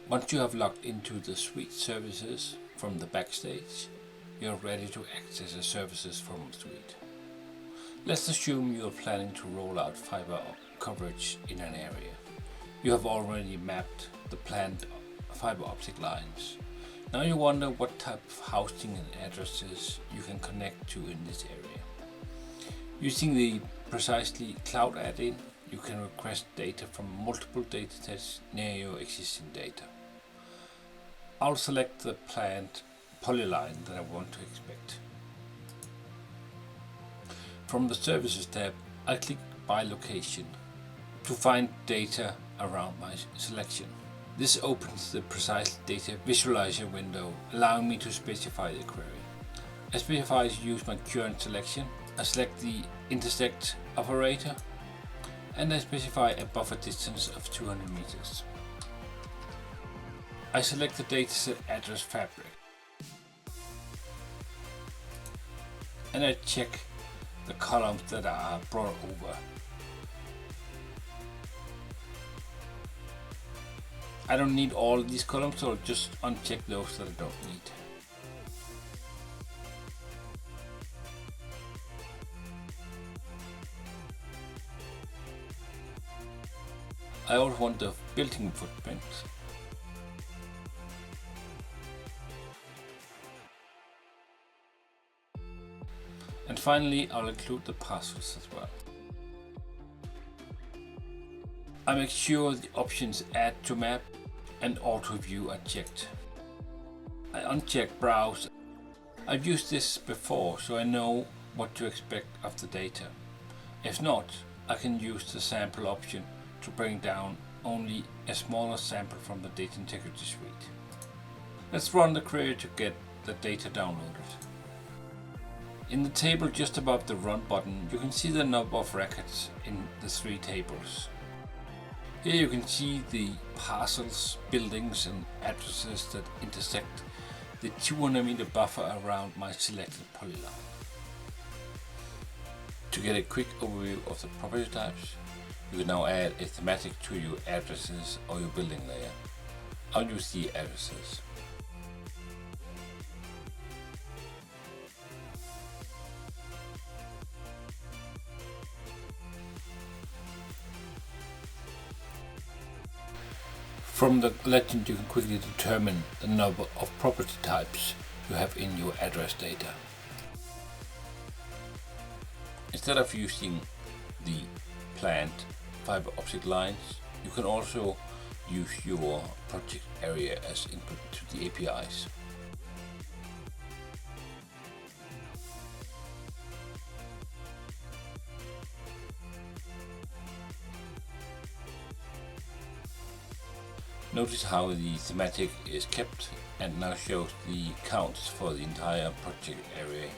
Once you have logged into the suite services from the backstage, you're ready to access the services from the suite. Let's assume you are planning to roll out fiber coverage in an area. You have already mapped the planned fiber optic lines. Now you wonder what type of housing and addresses you can connect to in this area. Using the Precisely Cloud add-in, you can request data from multiple datasets near your existing data. I'll select the planned polyline that I want to expect. From the Services tab, I click by location to find data around my selection. This opens the Precise Data Visualizer window, allowing me to specify the query. I specify to use my current selection. I select the intersect operator and I specify a buffer distance of 200 meters. I select the dataset address fabric and I check the columns that are brought over. I don't need all these columns, so I'll just uncheck those that I don't need. I also want the building footprint. And finally, I'll include the parcels as well. I make sure the options Add to Map and Auto View are checked. I uncheck Browse. I've used this before, so I know what to expect of the data. If not, I can use the sample option to bring down only a smaller sample from the Data Integrity Suite. Let's run the query to get the data downloaded. In the table just above the Run button, you can see the number of records in the three tables. Here you can see the parcels, buildings and addresses that intersect the 200 meter buffer around my selected polyline. To get a quick overview of the property types, you can now add a thematic to your addresses or your building layer. I'll use the addresses. From the legend you can quickly determine the number of property types you have in your address data. Instead of using the planned fiber optic lines, you can also use your project area as input to the APIs. Notice how the thematic is kept and now shows the counts for the entire project area.